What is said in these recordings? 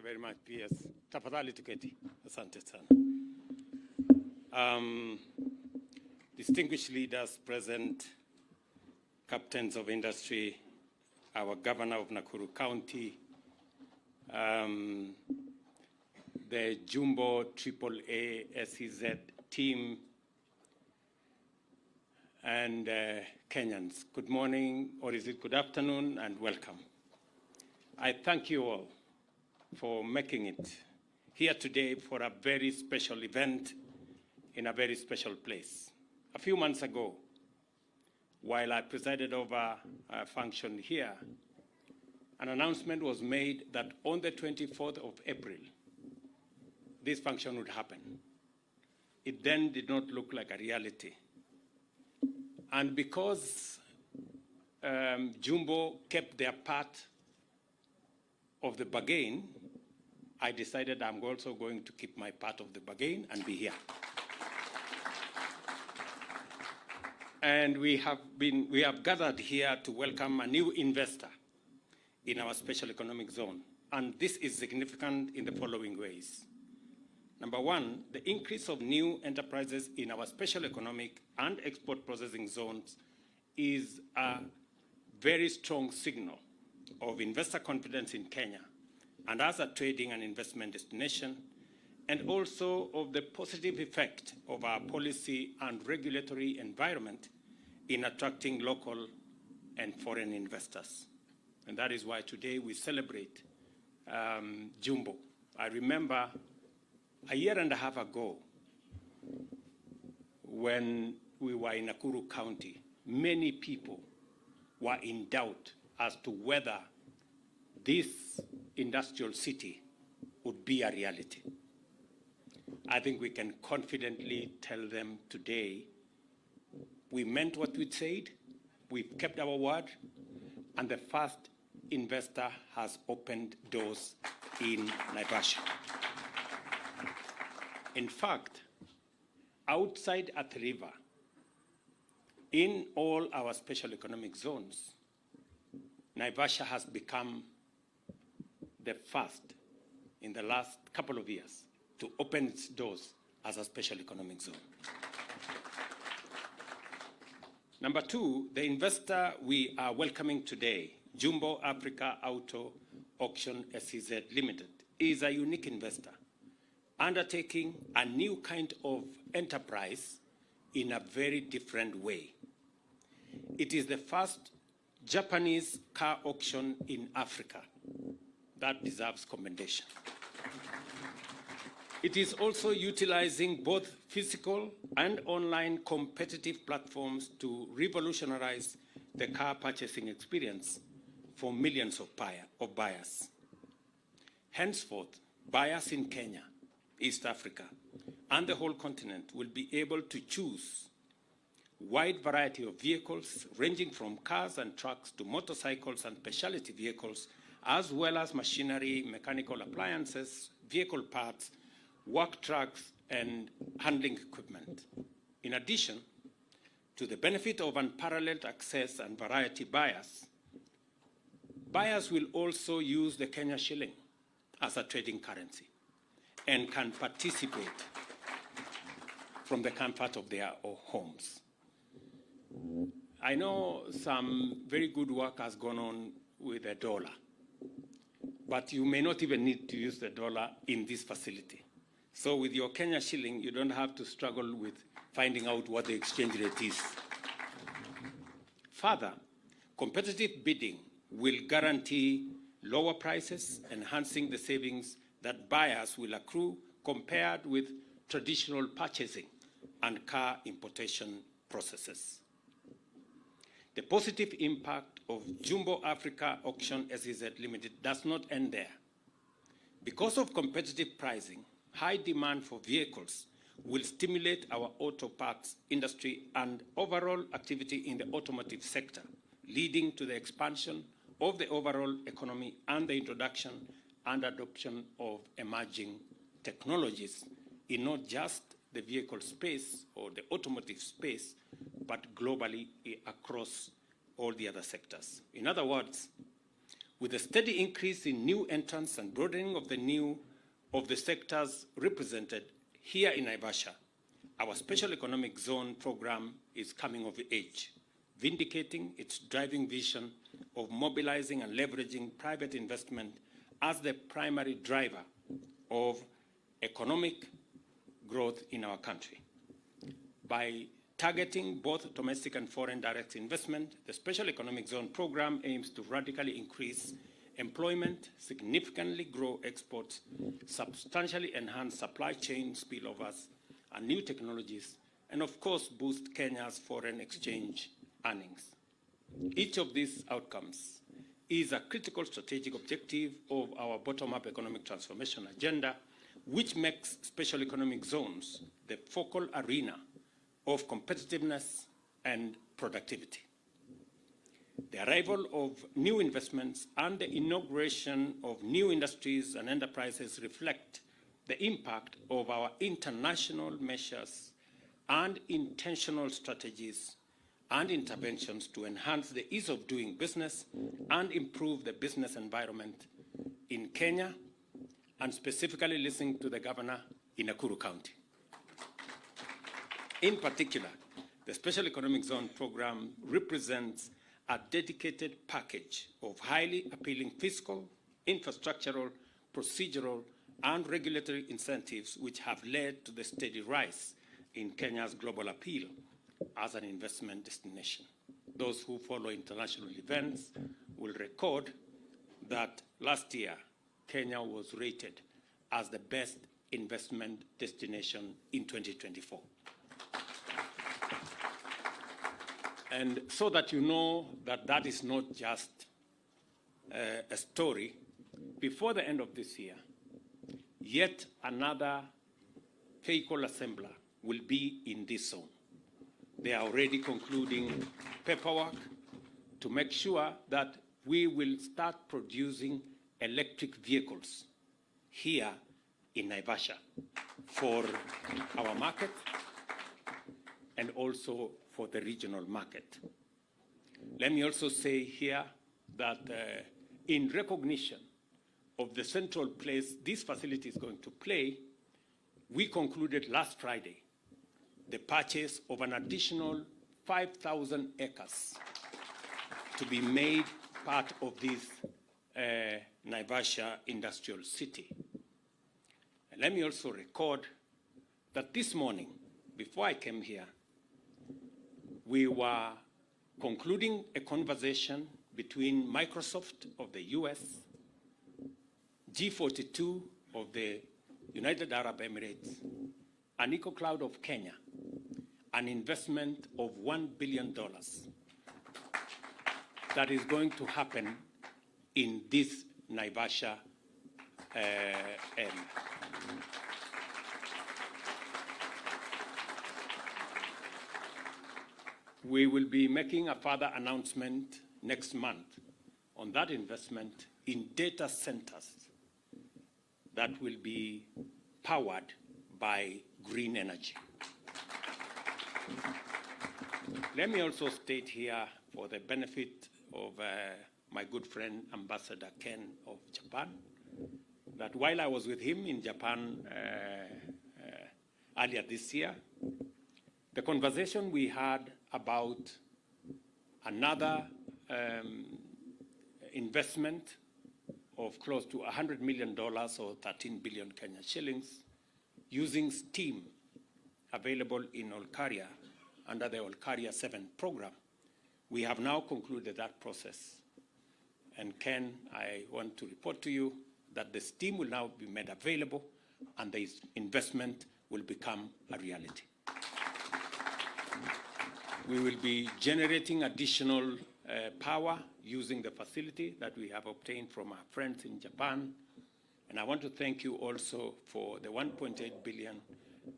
very much, PS. Tafadhali tuketi. Asante sana. Distinguished leaders present, captains of industry, our governor of Nakuru County, the Jumbo AAA SEZ team, and Kenyans. Good morning, or is it good afternoon, and welcome. I thank you all for making it here today for a very special event in a very special place. A few months ago, while I presided over a function here, an announcement was made that on the 24th of April, this function would happen. It then did not look like a reality. And because Jumbo kept their part of the bargain, I decided I'm also going to keep my part of the bargain and be here. And we have gathered here to welcome a new investor in our special economic zone. And this is significant in the following ways. Number one, the increase of new enterprises in our special economic and export processing zones is a very strong signal of investor confidence in Kenya and as a trading and investment destination, and also of the positive effect of our policy and regulatory environment in attracting local and foreign investors. And that is why today we celebrate Jumbo. I remember a year and a half ago, when we were in Nakuru County, many people were in doubt as to whether this industrial city would be a reality. I think we can confidently tell them today we meant what we said, we've kept our word, and the first investor has opened doors in Naivasha. In fact, outside Athi River, in all our special economic zones, Naivasha has become the first in the last couple of years to open its doors as a special economic zone. Number two, the investor we are welcoming today, Jumbo Africa Auto Auction SEZ Limited, is a unique investor undertaking a new kind of enterprise in a very different way. It is the first Japanese car auction in Africa. That deserves commendation. It is also utilizing both physical and online competitive platforms to revolutionize the car purchasing experience for millions of buyers. Henceforth, buyers in Kenya, East Africa, and the whole continent will be able to choose a wide variety of vehicles ranging from cars and trucks to motorcycles and specialty vehicles, as well as machinery, mechanical appliances, vehicle parts, work trucks, and handling equipment. In addition to the benefit of unparalleled access and variety, buyers will also use the Kenya shilling as a trading currency and can participate from the comfort of their homes. I know some very good work has gone on with the dollar, but you may not even need to use the dollar in this facility. So with your Kenya shilling, you don't have to struggle with finding out what the exchange rate is. Further, competitive bidding will guarantee lower prices, enhancing the savings that buyers will accrue compared with traditional purchasing and car importation processes. The positive impact of Jumbo Africa Auction SEZ Limited does not end there. Because of competitive pricing, high demand for vehicles will stimulate our auto parts industry and overall activity in the automotive sector, leading to the expansion of the overall economy and the introduction and adoption of emerging technologies in not just the vehicle space or the automotive space, but globally across all the other sectors. In other words, with a steady increase in new entrants and broadening of the sectors represented here in Naivasha, our Special Economic Zone program is coming of age, vindicating its driving vision of mobilizing and leveraging private investment as the primary driver of economic growth in our country. By targeting both domestic and foreign direct investment, the Special Economic Zone program aims to radically increase employment, significantly grow exports, substantially enhance supply chain spillovers and new technologies, and of course boost Kenya's foreign exchange earnings. Each of these outcomes is a critical strategic objective of our bottom-up economic transformation agenda, which makes special economic zones the focal arena of competitiveness and productivity. The arrival of new investments and the inauguration of new industries and enterprises reflect the impact of our international measures and intentional strategies and interventions to enhance the ease of doing business and improve the business environment in Kenya, and specifically listening to the governor in Nakuru County. In particular, the Special Economic Zone program represents a dedicated package of highly appealing fiscal, infrastructural, procedural, and regulatory incentives which have led to the steady rise in Kenya's global appeal as an investment destination. Those who follow international events will record that last year, Kenya was rated as the best investment destination in 2024. And so that you know that that is not just a story, before the end of this year, yet another vehicle assembler will be in this zone. They are already concluding paperwork to make sure that we will start producing electric vehicles here in Naivasha for our market and also for the regional market. Let me also say here that in recognition of the central place this facility is going to play, we concluded last Friday the purchase of an additional 5,000 acres to be made part of this Naivasha industrial city. And let me also record that this morning, before I came here, we were concluding a conversation between Microsoft of the US, G42 of the United Arab Emirates, and EcoCloud of Kenya, an investment of $1 billion that is going to happen in this Naivasha area. We will be making a further announcement next month on that investment in data centers that will be powered by green energy. Let me also state here, for the benefit of my good friend Ambassador Ken of Japan, that while I was with him in Japan earlier this year, the conversation we had about another investment of close to $100 million or 13 billion Kenyan shillings using steam available in Olkaria under the Olkaria 7 program. We have now concluded that process. And Ken, I want to report to you that the steam will now be made available and the investment will become a reality. We will be generating additional power using the facility that we have obtained from our friends in Japan. And I want to thank you also for the 1.8 billion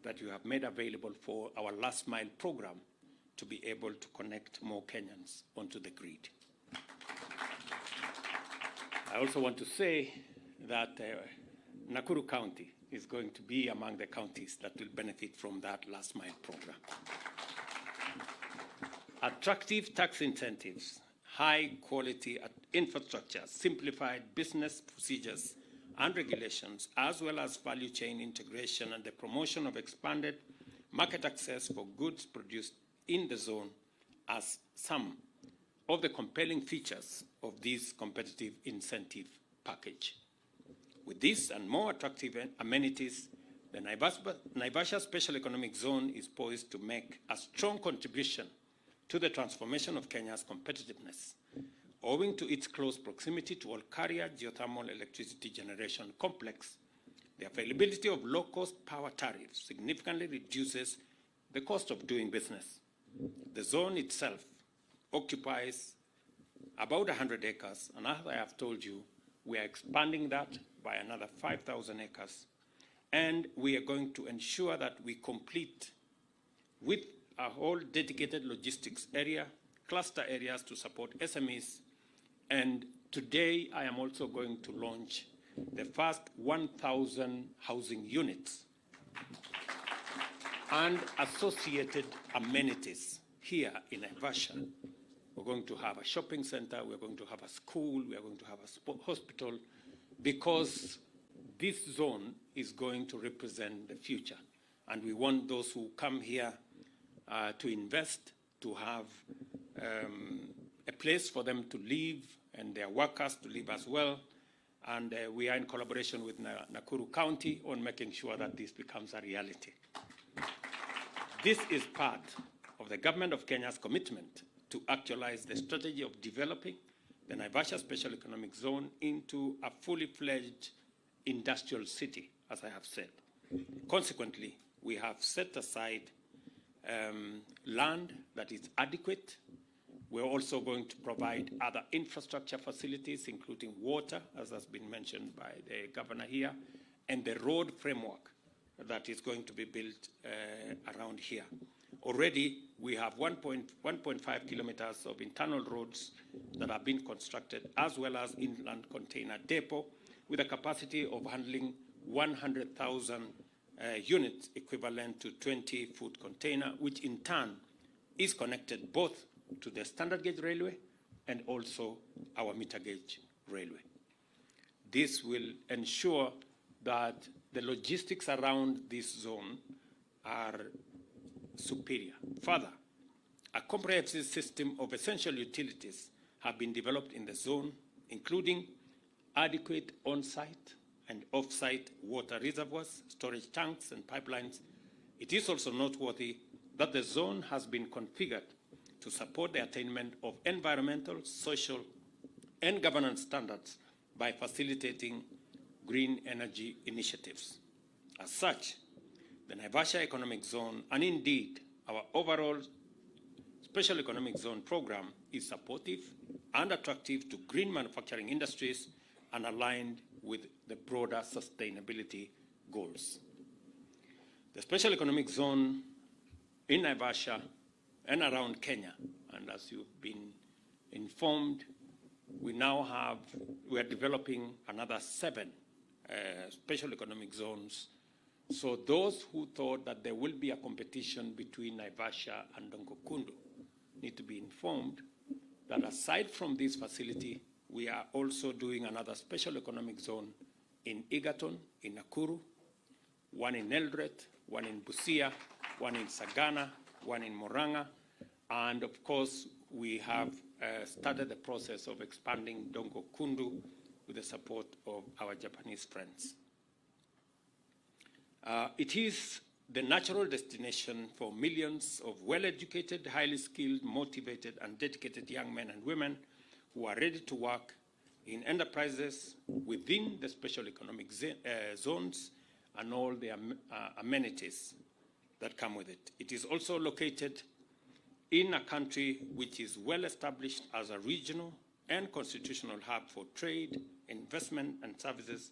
that you have made available for our last mile program to be able to connect more Kenyans onto the grid. I also want to say that Nakuru County is going to be among the counties that will benefit from that last mile program. Attractive tax incentives high-quality infrastructure, simplified business procedures and regulations, as well as value chain integration and the promotion of expanded market access for goods produced in the zone as some of the compelling features of this competitive incentive package. With this and more attractive amenities, the Naivasha Special Economic Zone is poised to make a strong contribution to the transformation of Kenya's competitiveness, owing to its close proximity to Olkaria geothermal electricity generation complex. The availability of low-cost power tariffs significantly reduces the cost of doing business. The zone itself occupies about 100 acres, and as I have told you, we are expanding that by another 5,000 acres, and we are going to ensure that we complete with a whole dedicated logistics area, cluster areas to support SMEs, and today I am also going to launch the first 1,000 housing units and associated amenities here in Naivasha. We're going to have a shopping center, we're going to have a school, we are going to have a hospital, because this zone is going to represent the future. And we want those who come here to invest, to have a place for them to live and their workers to live as well. And we are in collaboration with Nakuru County on making sure that this becomes a reality. This is part of the Government of Kenya's commitment to actualize the strategy of developing the Naivasha Special Economic Zone into a fully fledged industrial city, as I have said. Consequently, we have set aside land that is adequate. We're also going to provide other infrastructure facilities, including water, as has been mentioned by the governor here, and the road framework that is going to be built around here. Already, we have 1.5 kilometers of internal roads that have been constructed, as well as inland container depot with a capacity of handling 100,000 units equivalent to 20-foot container, which in turn is connected both to the standard gauge railway and also our meter gauge railway. This will ensure that the logistics around this zone are superior. Further, a comprehensive system of essential utilities have been developed in the zone, including adequate on-site and off-site water reservoirs, storage tanks, and pipelines. It is also noteworthy that the zone has been configured to support the attainment of environmental, social, and governance standards by facilitating green energy initiatives. As such, the Naivasha Economic Zone, and indeed our overall Special Economic Zone program, is supportive and attractive to green manufacturing industries and aligned with the broader sustainability goals. The Special Economic Zone in Naivasha and around Kenya, and as you've been informed, we are developing another 7 special economic zones. So those who thought that there will be a competition between Naivasha and Dongokundu need to be informed that aside from this facility, we are also doing another special economic zone in Egerton, in Nakuru, one in Eldoret, one in Busia, one in Sagana, one in Murang'a, and of course, we have started the process of expanding Dongokundu with the support of our Japanese friends. It is the natural destination for millions of well-educated, highly skilled, motivated, and dedicated young men and women who are ready to work in enterprises within the special economic zones and all the amenities that come with it. It is also located in a country which is well established as a regional and constitutional hub for trade, investment, and services,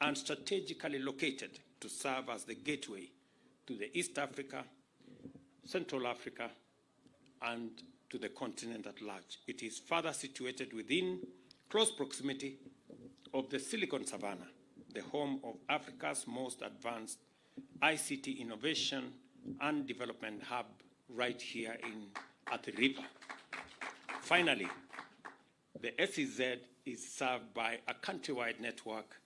and strategically located to serve as the gateway to the East Africa, Central Africa, and to the continent at large. It is further situated within close proximity of the Silicon Savannah, the home of Africa's most advanced ICT innovation and development hub right here at the river. Finally, The SEZ is served by a countrywide network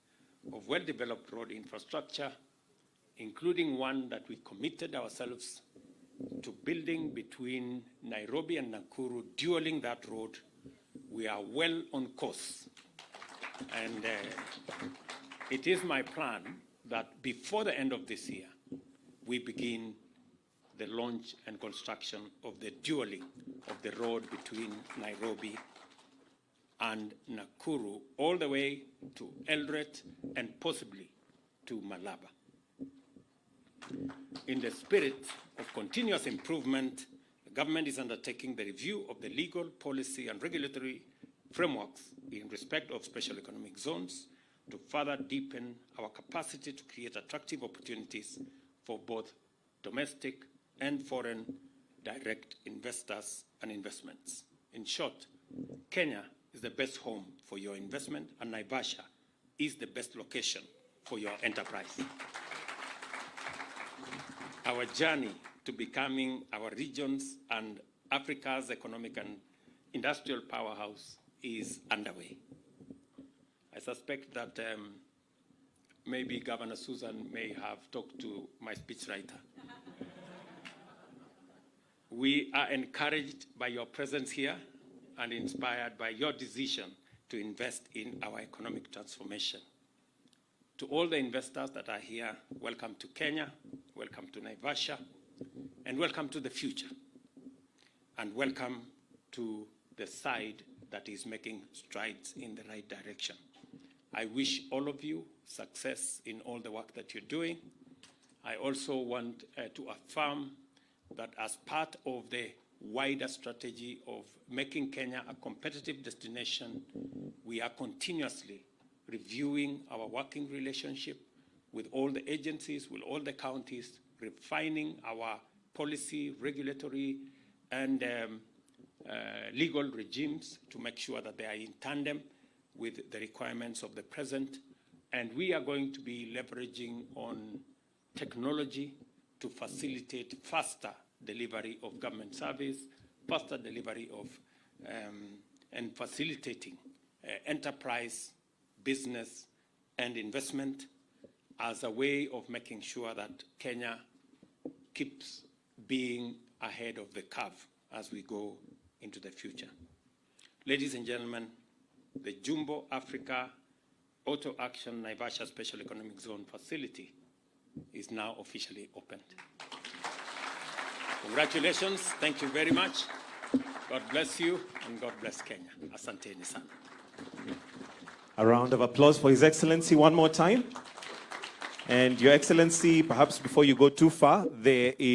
of well-developed road infrastructure, including one that we committed ourselves to building between Nairobi and Nakuru, dualing that road. We are well on course. And it is my plan that before the end of this year, we begin the launch and construction of the dualing of the road between Nairobi and Nakuru, all the way to Eldoret and possibly to Malaba. In the spirit of continuous improvement, the government is undertaking the review of the legal, policy, and regulatory frameworks in respect of special economic zones to further deepen our capacity to create attractive opportunities for both domestic and foreign direct investors and investments. In short, Kenya is the best home for your investment, and Naivasha is the best location for your enterprise. Our journey to becoming our region's and Africa's economic and industrial powerhouse is underway. I suspect that maybe Governor Susan may have talked to my speechwriter. We are encouraged by your presence here and inspired by your decision to invest in our economic transformation. To all the investors that are here, welcome to Kenya, welcome to Naivasha, and welcome to the future. And welcome to the side that is making strides in the right direction. I wish all of you success in all the work that you're doing. I also want to affirm that as part of the wider strategy of making Kenya a competitive destination, we are continuously reviewing our working relationship with all the agencies, with all the counties, refining our policy, regulatory, and legal regimes to make sure that they are in tandem with the requirements of the present. And we are going to be leveraging on technology to facilitate faster delivery of government service, faster delivery of and facilitating enterprise, business, and investment as a way of making sure that Kenya keeps being ahead of the curve as we go into the future. Ladies and gentlemen, the Jumbo Africa Auto Action Naivasha Special Economic Zone facility is now officially opened. Congratulations, thank you very much. God bless you and God bless Kenya. Asanteni sana. A round of applause for His Excellency one more time. And Your Excellency, perhaps before you go too far, there is